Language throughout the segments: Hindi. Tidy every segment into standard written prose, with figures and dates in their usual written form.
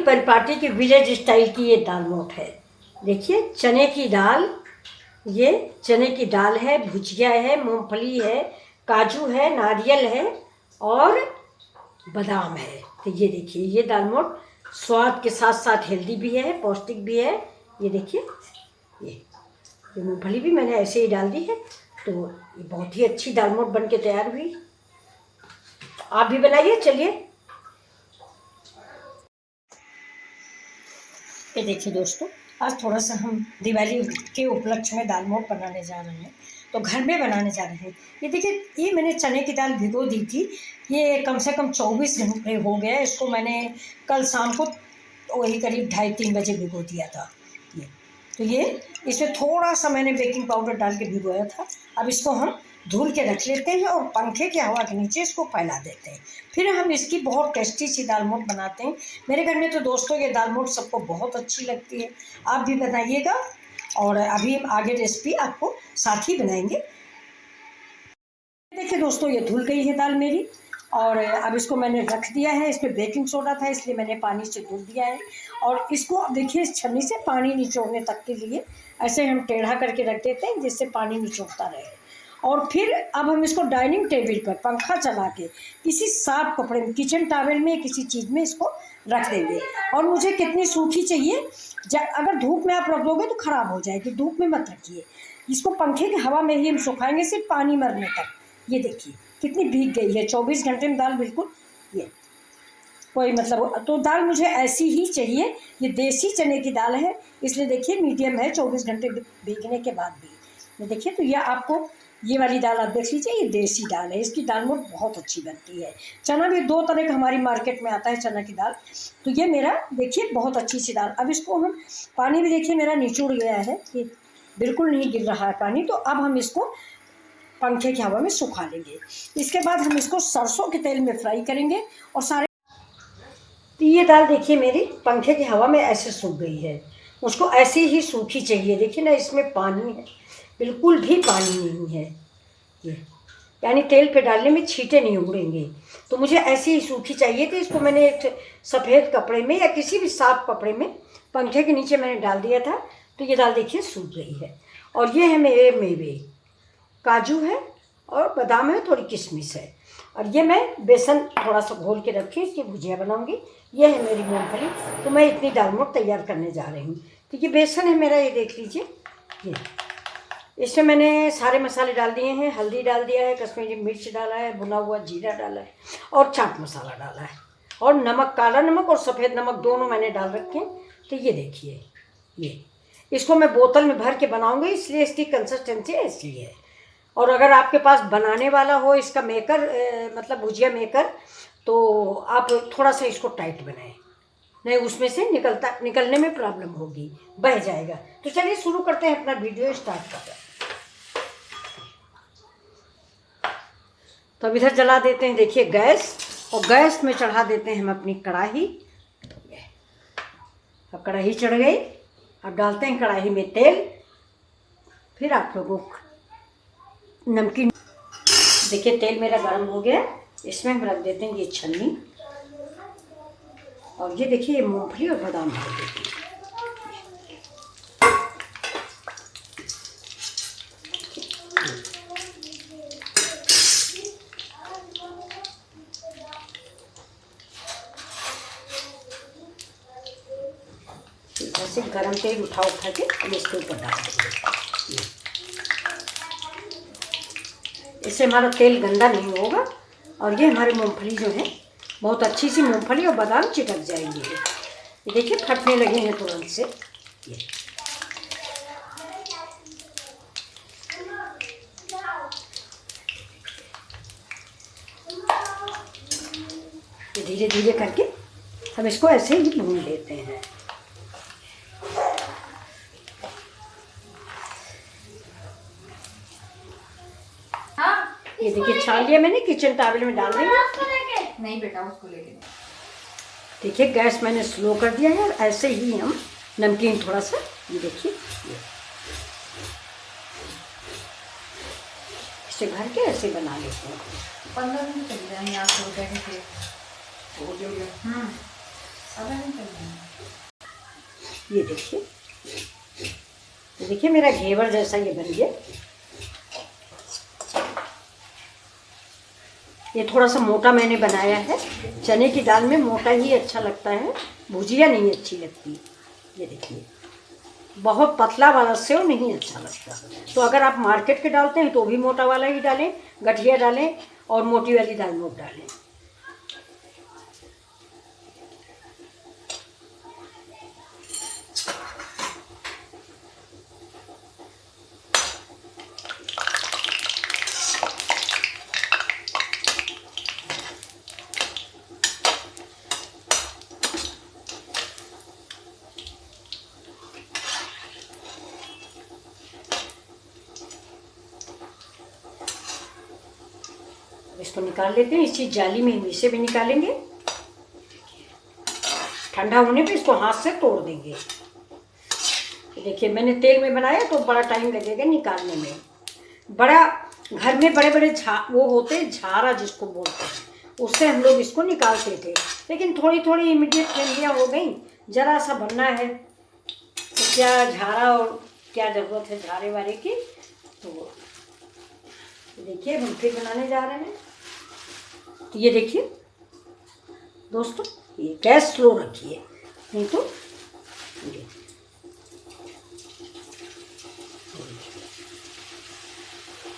परिपाटी की विलेज स्टाइल की ये दाल मोठ है। देखिए चने की दाल, ये चने की दाल है, भुजिया है, मूंगफली है, काजू है, नारियल है और बादाम है। तो ये देखिए ये दाल मोठ स्वाद के साथ साथ हेल्दी भी है, पौष्टिक भी है। ये देखिए ये मूंगफली भी मैंने ऐसे ही डाल दी है। तो ये बहुत ही अच्छी दाल मोठ बन के तैयार हुई। आप भी बनाइए। चलिए ये देखिए दोस्तों, आज थोड़ा सा हम दिवाली के उपलक्ष्य में दाल मोठ बनाने जा रहे हैं, तो घर में बनाने जा रहे हैं। ये देखिए ये मैंने चने की दाल भिगो दी थी, ये कम से कम 24 घंटे हो गए। इसको मैंने कल शाम को वही करीब 2:30-3 बजे भिगो दिया था। ये इसमें थोड़ा सा मैंने बेकिंग पाउडर डाल के भिगोया था। अब इसको हम धुल के रख लेते हैं और पंखे की हवा के नीचे इसको फैला देते हैं। फिर हम इसकी बहुत टेस्टी सी दाल मोठ बनाते हैं। मेरे घर में तो दोस्तों ये दाल मोठ सबको बहुत अच्छी लगती है। आप भी बनाइएगा और अभी आगे रेसिपी आपको साथ ही बनाएंगे। देखिए दोस्तों, ये धुल गई है दाल मेरी और अब इसको मैंने रख दिया है। इसमें बेकिंग सोडा था इसलिए मैंने पानी से धुल दिया है। और इसको अब देखिए इस छन्नी से पानी निचोड़ने तक के लिए ऐसे हम टेढ़ा करके रख देते हैं जिससे पानी निचोड़ता रहे। और फिर अब हम इसको डाइनिंग टेबल पर पंखा चला के किसी साफ कपड़े में, किचन टॉवल में, किसी चीज़ में इसको रख देंगे। और मुझे कितनी सूखी चाहिए, अगर धूप में आप रख दोगे तो ख़राब हो जाएगी, धूप में मत रखिए। इसको पंखे की हवा में ही हम सुखाएंगे सिर्फ पानी मरने तक। ये देखिए कितनी भीग गई है। 24 घंटे में दाल बिल्कुल ये कोई मतलब, तो दाल मुझे ऐसी ही चाहिए। ये देसी चने की दाल है इसलिए देखिए मीडियम है 24 घंटे भीगने के बाद भी। ये देखिए, तो ये आपको ये वाली दाल आप देख लीजिए, ये देसी दाल है। इसकी दाल मोठ बहुत अच्छी बनती है। चना भी 2 तरह का हमारी मार्केट में आता है चना की दाल। तो ये मेरा देखिए बहुत अच्छी सी दाल। अब इसको हम पानी भी देखिए मेरा निचुड़ गया है, ये बिल्कुल नहीं गिर रहा है पानी। तो अब हम इसको पंखे की हवा में सुखा लेंगे। इसके बाद हम इसको सरसों के तेल में फ्राई करेंगे और सारे। तो ये दाल देखिए मेरी पंखे की हवा में ऐसे सूख गई है। मुझको ऐसी ही सूखी चाहिए। देखिए ना, इसमें पानी है, बिल्कुल भी पानी नहीं है। ये यानी तेल पे डालने में छींटे नहीं उड़ेंगे। तो मुझे ऐसी ही सूखी चाहिए थी। इसको मैंने एक सफ़ेद कपड़े में या किसी भी साफ कपड़े में पंखे के नीचे मैंने डाल दिया था। तो ये दाल देखिए सूख गई है। और ये है मेरे मेवे, काजू है और बादाम है, थोड़ी किशमिश है। और ये मैं बेसन थोड़ा सा घोल के रखी, इसकी भुजिया बनाऊंगी। ये है मेरी मूंगफली। तो मैं इतनी दाल मोठ तैयार करने जा रही हूँ। तो ये बेसन है मेरा, ये देख लीजिए। ये इसमें मैंने सारे मसाले डाल दिए हैं। हल्दी डाल दिया है, कश्मीरी मिर्च डाला है, भुना हुआ जीरा डाला है और चाट मसाला डाला है। और नमक, काला नमक और सफ़ेद नमक दोनों मैंने डाल रखे हैं। तो ये देखिए, ये इसको मैं बोतल में भर के बनाऊँगी, इसलिए इसकी कंसिस्टेंसी ऐसी है। और अगर आपके पास बनाने वाला हो इसका मेकर, मतलब भुजिया मेकर, तो आप थोड़ा सा इसको टाइट बनाएं, नहीं उसमें से निकलने में प्रॉब्लम होगी, बह जाएगा। तो चलिए शुरू करते हैं, अपना वीडियो स्टार्ट करते हैं। तो अब इधर जला देते हैं देखिए गैस, और गैस में चढ़ा देते हैं हम अपनी कढ़ाई। अब कढ़ाई चढ़ गई। अब डालते हैं कढ़ाई में तेल। फिर आप लोगों को नमकीन, देखिए तेल मेरा गर्म हो गया। इसमें हम रख देते हैं ये छन्नी, और ये देखिए ये मूंगफली और बादाम डाल देते हैं। ऐसे गरम तेल उठा के इसके ऊपर डाल देंगे। इससे हमारा तेल गंदा नहीं होगा। और ये हमारी मूंगफली जो है बहुत अच्छी सी मूंगफली और बादाम चिपक जाएंगे। ये देखिए फटने लगे हैं तुरंत से। ये धीरे धीरे करके हम इसको ऐसे ही भून लेते हैं। ये देखिए छान लिया मैंने, किचन टॉवल में डाल देंगे। नहीं बेटा, उसको लेके देखिए गैस मैंने स्लो कर दिया है। और ऐसे ही हम नमकीन थोड़ा सा, ये देखिए इसे भर के ऐसे बना लेते हैं। 15 मिनट चल जाएंगे आप लोग बैठे थे। ये देखिए, देखिए मेरा घेवर जैसा ये बन गया। ये थोड़ा सा मोटा मैंने बनाया है, चने की दाल में मोटा ही अच्छा लगता है, भुजिया नहीं अच्छी लगती। ये देखिए, बहुत पतला वाला सेव नहीं अच्छा लगता। तो अगर आप मार्केट के डालते हैं तो भी मोटा वाला ही डालें, गठिया डालें और मोटी वाली दाल मोट डालें। इसको निकाल लेते हैं, इसी जाली में इसे भी निकालेंगे। ठंडा होने पे इसको हाथ से तोड़ देंगे। देखिए मैंने तेल में बनाया तो बड़ा टाइम लगेगा निकालने में। बड़ा घर में बड़े बड़े वो होते हैं झारा जिसको बोलते हैं, उससे हम लोग इसको निकालते थे। लेकिन थोड़ी थोड़ी इमीडिएट ठंडियाँ हो गई, ज़रा सा बनना है तो क्या झारा और क्या ज़रूरत है झारे वारे की। तो देखिए हम फिर बनाने जा रहे हैं। तो ये देखिए दोस्तों, ये गैस स्लो रखिए, नहीं तो ये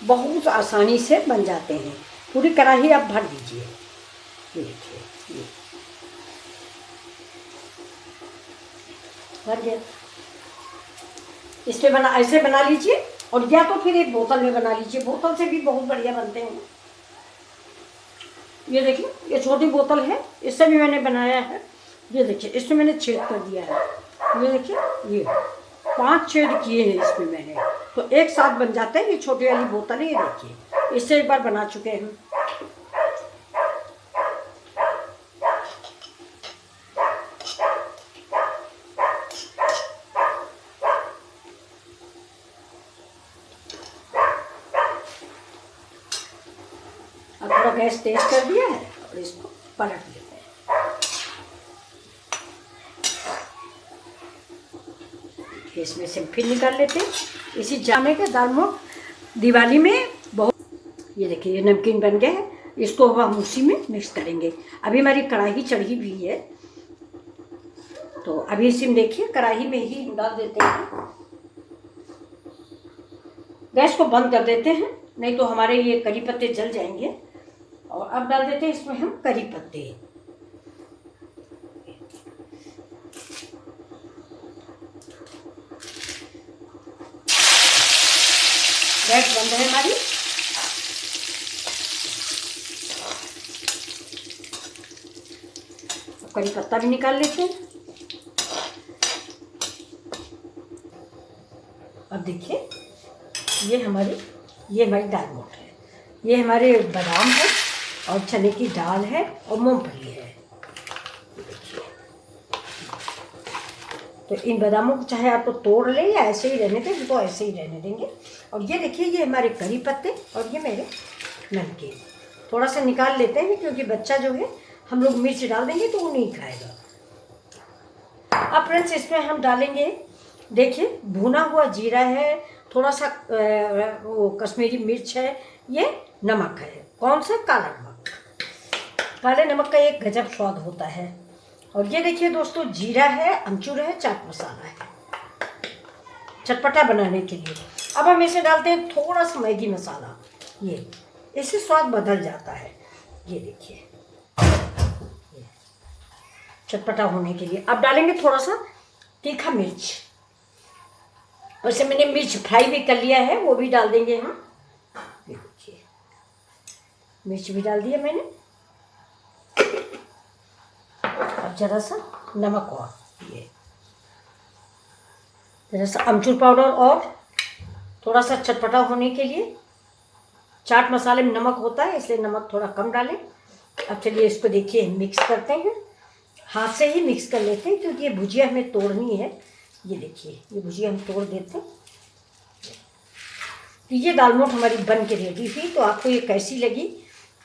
बहुत आसानी से बन जाते हैं। पूरी कढ़ाई आप भर दीजिए। ये देखिए, ये भर गया। इसमें ऐसे बना लीजिए, और या तो फिर एक बोतल में बना लीजिए, बोतल से भी बहुत बढ़िया बनते हैं। ये देखिए, ये छोटी बोतल है, इससे भी मैंने बनाया है। ये देखिए, इसमें मैंने छेद कर दिया है। ये देखिए, ये 5 छेद किए हैं इसमें मैंने, तो एक साथ बन जाते हैं। ये छोटी वाली बोतल है, ये देखिए, इससे एक बार बना चुके हैं। अब थोड़ा गैस तेज कर दिया है और इसको पलट देते हैं। इसमें से फिर निकाल लेते हैं। इसी जाने के दाल मोट दिवाली में बहुत। ये देखिए, ये नमकीन बन गया है, इसको हम उसी में मिक्स करेंगे। अभी हमारी कढ़ाई चढ़ी हुई है, तो अभी इसी में देखिए कढ़ाई में ही डाल देते हैं। गैस को बंद कर देते हैं, नहीं तो हमारे ये करी पत्ते जल जाएंगे। और अब डाल देते हैं इसमें हम करी पत्ते। गैस बंद है हमारी। करी पत्ता भी निकाल लेते हैं। अब देखिए, ये हमारी दाल मोट है। ये हमारे बादाम है और चने की दाल है और मूंगफली है। देखिए, तो इन बादामों को चाहे आप तो तोड़ लें या ऐसे ही रहने दें, तो ऐसे ही रहने देंगे। और ये देखिए, ये हमारे करी पत्ते और ये मेरे नमकीन। थोड़ा सा निकाल लेते हैं क्योंकि बच्चा जो है, हम लोग मिर्च डाल देंगे तो वो नहीं खाएगा। अब फ्रेंड्स, इसमें हम डालेंगे, देखिए, भुना हुआ जीरा है, थोड़ा सा वो कश्मीरी मिर्च है, ये नमक है। कौन सा? काला नमक। काले नमक का एक गजब स्वाद होता है। और ये देखिए दोस्तों, जीरा है, अमचूर है, चाट मसाला है चटपटा बनाने के लिए। अब हम इसे डालते हैं थोड़ा सा मैगी मसाला, ये इससे स्वाद बदल जाता है। ये देखिए, चटपटा होने के लिए। अब डालेंगे थोड़ा सा तीखा मिर्च। वैसे मैंने मिर्च फ्राई भी कर लिया है, वो भी डाल देंगे हम। ये देखिए, मिर्च भी डाल दिया मैंने। अब जरा सा नमक और, ये जरा सा अमचूर पाउडर और थोड़ा सा चटपटा होने के लिए। चाट मसाले में नमक होता है, इसलिए नमक थोड़ा कम डालें। अब चलिए इसको देखिए मिक्स करते हैं। हाथ से ही मिक्स कर लेते हैं क्योंकि ये भुजिया हमें तोड़नी है। ये देखिए, ये भुजिया हम तोड़ देते हैं। तो ये दाल मोट हमारी बन के रेडी हुई। तो आपको ये कैसी लगी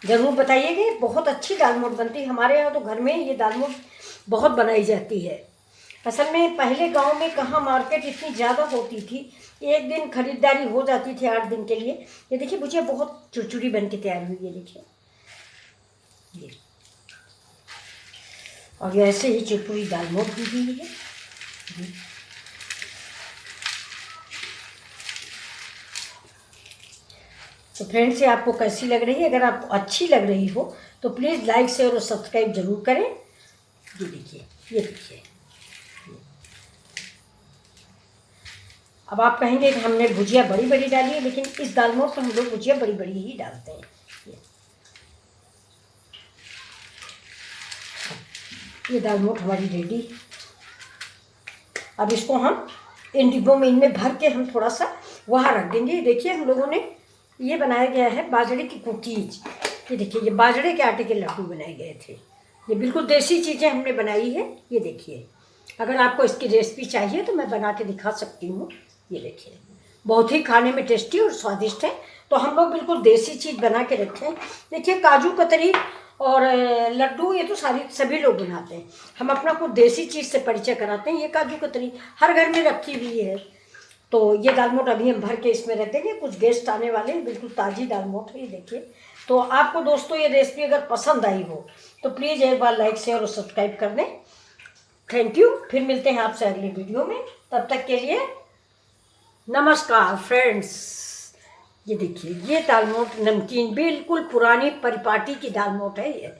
ज़रूर बताइएगा। बहुत अच्छी दाल मोट बनती है हमारे यहाँ। तो घर में ये दाल मोट बहुत बनाई जाती है। असल में पहले गांव में कहाँ मार्केट इतनी ज़्यादा होती थी, एक दिन खरीदारी हो जाती थी 8 दिन के लिए। ये देखिए भुजिया बहुत चुरचुरी बन के तैयार हुई है, देखिए ये। और ये ऐसे ही चुरचुरी दाल मोठ भी हुई है। तो फ्रेंड्स, ये आपको कैसी लग रही है? अगर आपको अच्छी लग रही हो तो प्लीज़ लाइक शेयर और सब्सक्राइब जरूर करें। ये देखिए, ये देखिए। अब आप कहेंगे कि हमने भुजिया बड़ी बड़ी डाली है, लेकिन इस दाल मोठ में हम लोग भुजिया बड़ी बड़ी ही डालते हैं। ये दाल मोठ हमारी रेडी। अब इसको हम इन डिब्बों में इनमें भर के हम थोड़ा सा वहाँ रख देंगे। देखिए हम लोगों ने ये बनाया गया है बाजरे की कुकीज़। ये देखिए, ये बाजरे के आटे के लड्डू बनाए गए थे। ये बिल्कुल देसी चीज़ें हमने बनाई है। ये देखिए, अगर आपको इसकी रेसिपी चाहिए तो मैं बना के दिखा सकती हूँ। ये देखिए, बहुत ही खाने में टेस्टी और स्वादिष्ट है। तो हम लोग बिल्कुल देसी चीज़ बना के रखे हैं। देखिए, काजू कतरी और लड्डू ये तो सभी लोग बनाते हैं। हम अपना कुछ देसी चीज़ से परिचय कराते हैं। ये काजू कतरी हर घर में रखी हुई है। तो ये दाल मोठ अभी हम भर के इसमें रख देंगे। कुछ गेस्ट आने वाले हैं, बिल्कुल ताज़ी दाल मोठ है। ये देखिए। तो आपको दोस्तों ये रेसिपी अगर पसंद आई हो तो प्लीज़ एक बार लाइक शेयर और सब्सक्राइब कर दें। Thank you. फिर मिलते हैं आपसे अगले वीडियो में। तब तक के लिए नमस्कार फ्रेंड्स। ये देखिए, ये दाल मोठ नमकीन बिल्कुल पुरानी परिपाटी की दाल मोठ है ये।